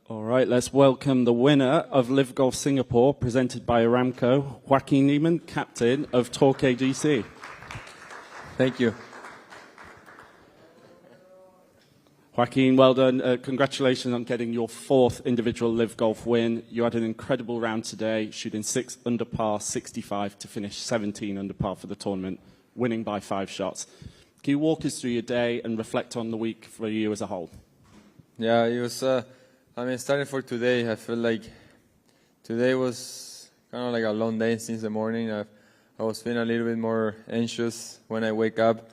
All right, let's welcome the winner of LIV Golf Singapore, presented by Aramco, Joaquin Niemann, captain of Torquay DC. Thank you. Joaquin, well done. Congratulations on getting your 4th individual LIV Golf win. You had an incredible round today, shooting 6 under par, 65 to finish 17 under par for the tournament, winning by 5 shots. Can you walk us through your day and reflect on the week for you as a whole? Yeah, it was, starting for today, I feel like today was kind of like a long day since the morning. I was feeling a little bit more anxious when I wake up.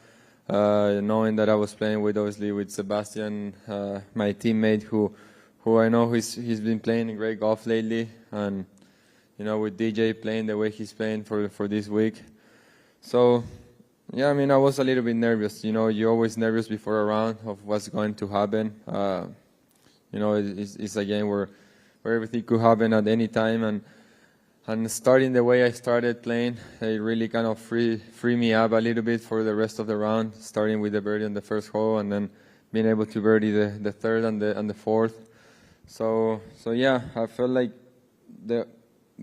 Knowing that I was playing obviously with Sebastian, my teammate, who I know he's been playing great golf lately, and with DJ playing the way he's playing for this week. So yeah, I was a little bit nervous. You're always nervous before a round of what's going to happen. It's a game where everything could happen at any time, and starting the way I started playing, it really kind of free me up a little bit for the rest of the round, starting with the birdie on the first hole and then being able to birdie the third and the fourth. So yeah, I felt like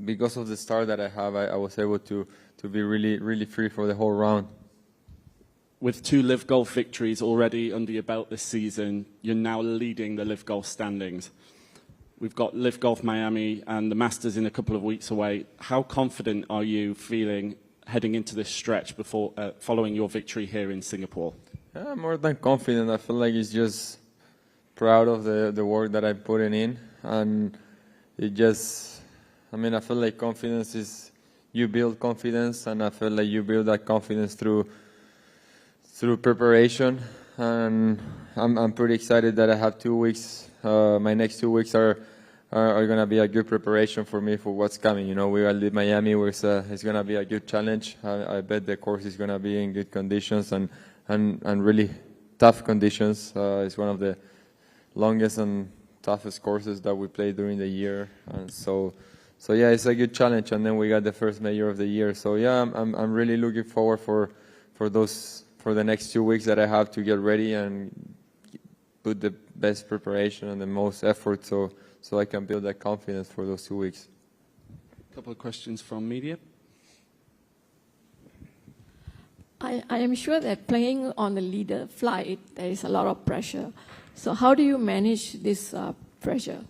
because of the start that I have, I was able to be really, really free for the whole round. With 2 LIV Golf victories already under your belt this season, you're now leading the LIV Golf standings. We've got LIV Golf Miami and the Masters in a couple of weeks away. How confident are you feeling heading into this stretch before following your victory here in Singapore? Yeah, more than confident. I feel like it's just proud of the work that I'm putting in, and it just, I feel like confidence is, you build confidence, and I feel like you build that confidence through preparation, and I'm pretty excited that I have 2 weeks. My next 2 weeks are going to be a good preparation for me for what's coming. We got LIV Miami, where it's going to be a good challenge. I bet the course is going to be in good conditions and really tough conditions. It's one of the longest and toughest courses that we play during the year, and so yeah, it's a good challenge. And then we got the first major of the year. So yeah, I'm really looking forward for the next 2 weeks that I have to get ready and put the best preparation and the most effort so I can build that confidence for those 2 weeks. A couple of questions from media. I am sure that playing on the leader flight, there is a lot of pressure. So how do you manage this pressure?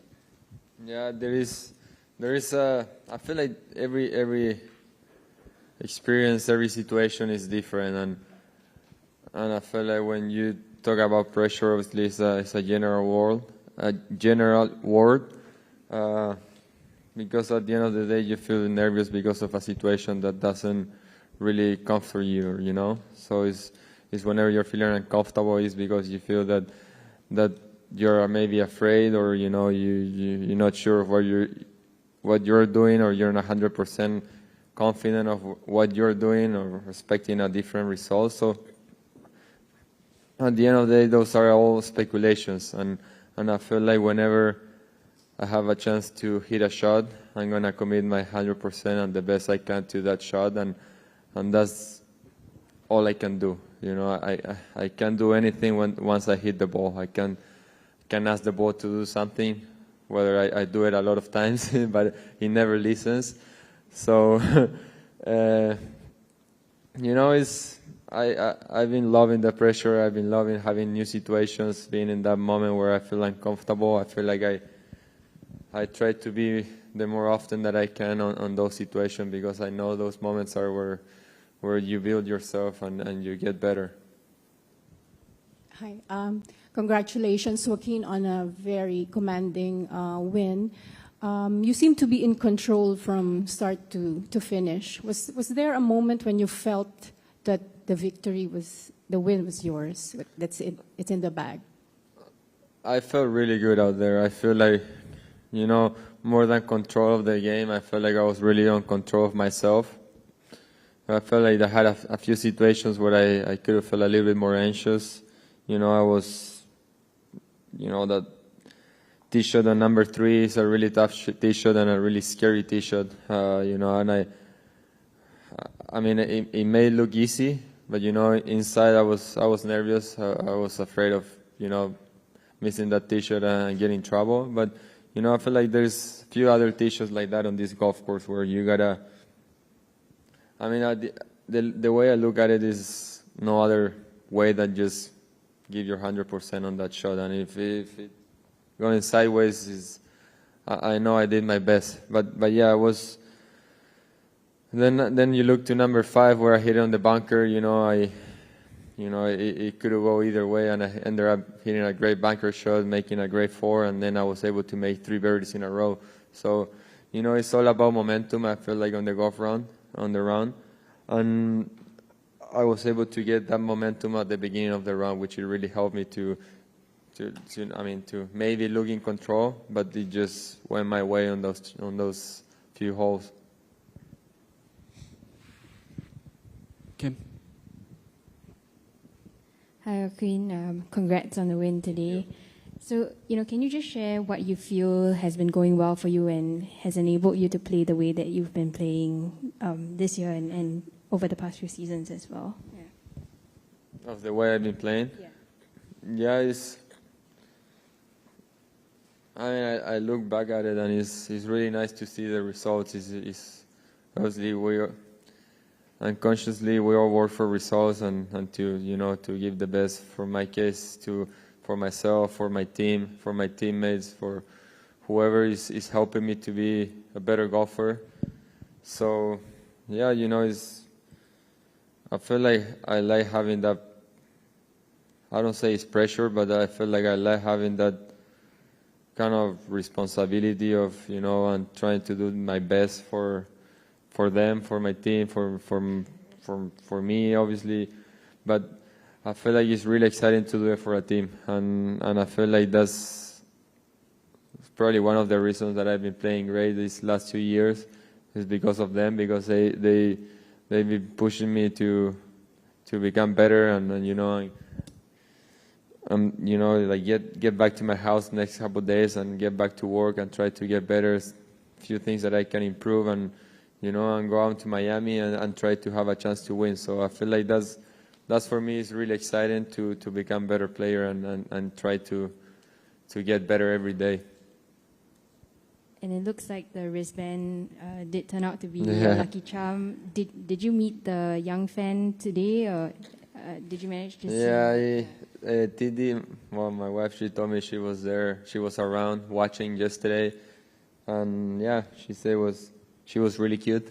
Yeah, there is I feel like every experience, every situation is different, and I feel like when you talk about pressure, obviously it's a general word, because at the end of the day you feel nervous because of a situation that doesn't really comfort you, So it's whenever you're feeling uncomfortable, it's because you feel that you're maybe afraid, or you're not sure of what you're doing, or you're not 100% confident of what you're doing, or expecting a different result. So at the end of the day, those are all speculations, and I feel like whenever I have a chance to hit a shot, I'm gonna commit my 100% and the best I can to that shot, and that's all I can do. I can't do anything once I hit the ball. I can ask the ball to do something, whether I do it a lot of times, but it never listens. So, I've been loving the pressure. I've been loving having new situations, being in that moment where I feel uncomfortable. I feel like I try to be the more often that I can on those situations, because I know those moments are where you build yourself and you get better. Hi, congratulations, Joaquin, on a very commanding win. You seem to be in control from start to finish. Was there a moment when you felt that the win was yours? That's it. It's in the bag. I felt really good out there. I feel like, more than control of the game, I felt like I was really on control of myself. I felt like I had a few situations where I could have felt a little bit more anxious. I was, that tee shot on number 3 is a really tough tee shot and a really scary tee shot. And it may look easy, but inside I was nervous. I was afraid of missing that tee shot and getting in trouble. But you know, I feel like there's a few other tee shots like that on this golf course where you gotta, I mean, the way I look at it is no other way than just give your 100% on that shot. And if it going sideways, is I know I did my best. But yeah, I was. Then you look to number 5 where I hit it on the bunker. You know, it could have go either way, and I ended up hitting a great bunker shot, making a great 4, and then I was able to make 3 birdies in a row. So, you know, it's all about momentum. I feel like on the round, and I was able to get that momentum at the beginning of the round, which it really helped me to maybe look in control, but it just went my way on those few holes. Kim. Hi, Joaquin. Congrats on the win today. So, you know, can you just share what you feel has been going well for you and has enabled you to play the way that you've been playing this year and over the past few seasons as well? Yeah. Of the way I've been playing? Yeah, I look back at it and it's really nice to see the results. It's obviously unconsciously we all work for results and to give the best, for my case, for myself, for my team, for my teammates, for whoever is helping me to be a better golfer. So yeah, you know, I feel like I like having that. I don't say it's pressure, but I feel like I like having that kind of responsibility of, you know, and trying to do my best for them, for my team, for me, obviously. But I feel like it's really exciting to do it for a team, and I feel like that's probably one of the reasons that I've been playing great these last 2 years is because of them, because they've been pushing me to become better, and you know, like get back to my house next couple of days and get back to work and try to get better. A few things that I can improve, and you know, and go out to Miami and try to have a chance to win. So I feel like that's for me is really exciting to become a better player and try to get better every day. And it looks like the wristband did turn out to be a lucky charm. Did you meet the young fan today, or did you manage to see? Yeah, Tidi, well, my wife, she told me she was there. She was around watching yesterday, and yeah, she said she was really cute,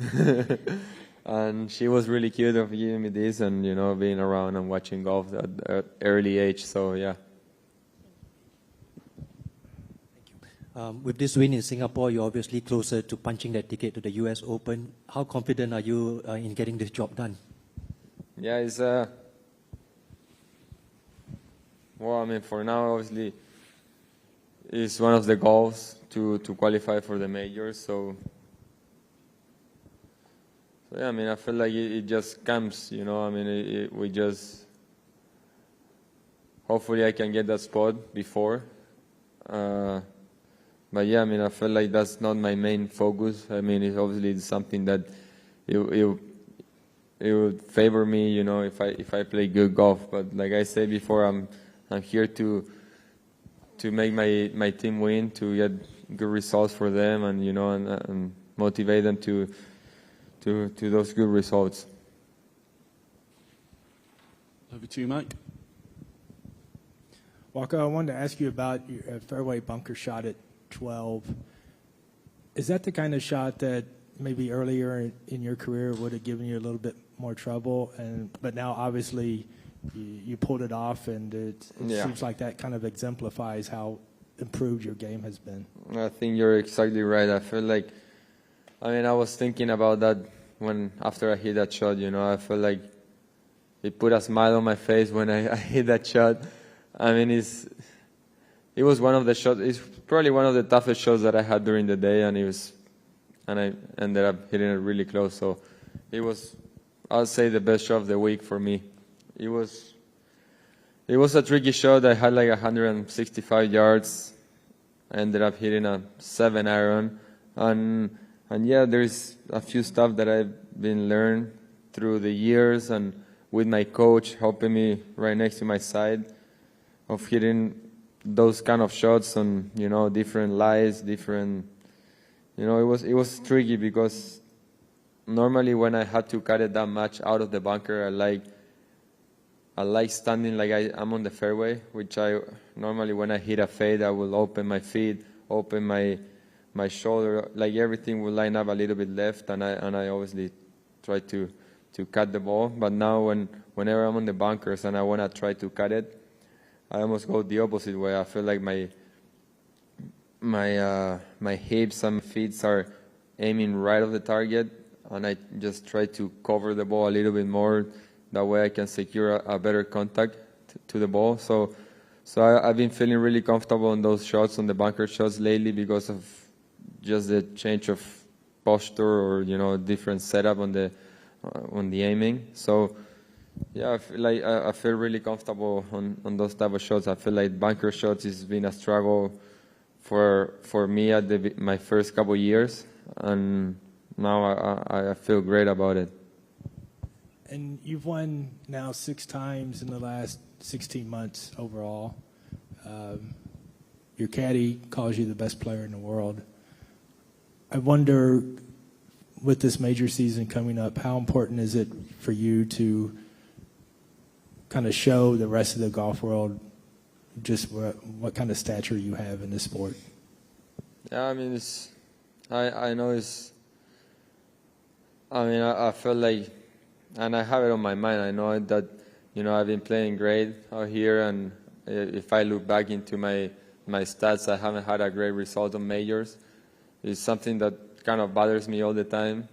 and she was really cute of giving me this, and you know, being around and watching golf at an early age. So yeah. With this win in Singapore, you're obviously closer to punching that ticket to the US Open. How confident are you in getting this job done? Yeah, it's well, I mean, for now, obviously, it's one of the goals to qualify for the majors. So yeah, I mean, I feel like it just comes, you know. I mean, we just hopefully I can get that spot before. But yeah, I mean, I feel like that's not my main focus. I mean, it's obviously something that it would favor me, you know, if I play good golf. But like I said before, I'm here to make my team win, to get good results for them, and you know, and motivate them to those good results. Over to you, Mike. Walker, I wanted to ask you about your fairway bunker shot at 12. Is that the kind of shot that maybe earlier in your career would have given you a little bit more trouble, but now obviously you pulled it off, and it seems like that kind of exemplifies how improved your game has been? I think you're exactly right. I feel like, I mean, I was thinking about that after I hit that shot, you know. I felt like it put a smile on my face when I hit that shot. I mean, it was one of the shots. It's probably one of the toughest shots that I had during the day, and I ended up hitting it really close. So it was, I'll say, the best shot of the week for me. It was a tricky shot. I had like 165 yards. I ended up hitting a 7-iron, and yeah, there's a few stuff that I've been learned through the years, and with my coach helping me right next to my side, of hitting those kind of shots on, different lies, different, it was tricky because normally when I had to cut it that much out of the bunker, I like standing like I'm on the fairway, which I normally when I hit a fade, I will open my feet, open my shoulder, like everything will line up a little bit left, and I obviously try to cut the ball. But now whenever I'm on the bunkers and I want to try to cut it, I almost go the opposite way. I feel like my hips and feet are aiming right at the target, and I just try to cover the ball a little bit more. That way I can secure a better contact to the ball. So I've been feeling really comfortable on those shots, on the bunker shots lately, because of just the change of posture or different setup on the aiming. So yeah, I feel really comfortable on those type of shots. I feel like bunker shots has been a struggle for me at my first couple years, and now I feel great about it. And you've won now 6 times in the last 16 months overall. Your caddy calls you the best player in the world. I wonder, with this major season coming up, how important is it for you to kind of show the rest of the golf world just what kind of stature you have in this sport? Yeah, I feel like, and I have it on my mind. I know that, I've been playing great out here, and if I look back into my stats, I haven't had a great result on majors. It's something that kind of bothers me all the time,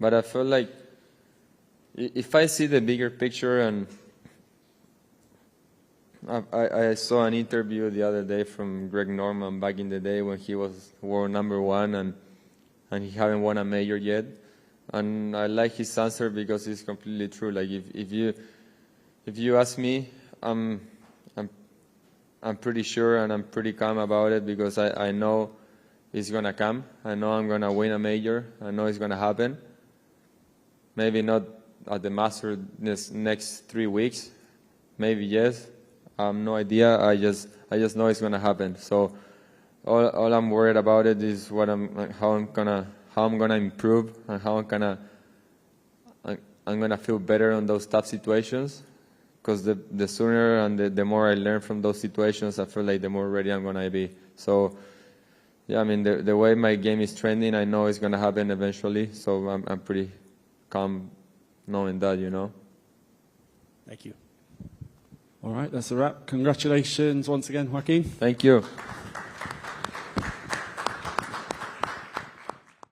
But I feel like if I see the bigger picture, and I saw an interview the other day from Greg Norman back in the day when he was world #1 and he hadn't won a major yet. And I like his answer because it's completely true. Like if you ask me, I'm pretty sure and I'm pretty calm about it because I know it's gonna come. I know I'm gonna win a major. I know it's gonna happen. Maybe not at the Masters this next 3 weeks. Maybe yes. I have no idea. I just know it's gonna happen. So all I'm worried about it is how I'm gonna improve and how I'm gonna feel better on those tough situations. Because the sooner and the more I learn from those situations, I feel like the more ready I'm gonna be. So yeah, the way my game is trending, I know it's gonna happen eventually. So I'm pretty calm knowing that, Thank you. All right, that's a wrap. Congratulations once again, Joaquin. Thank you.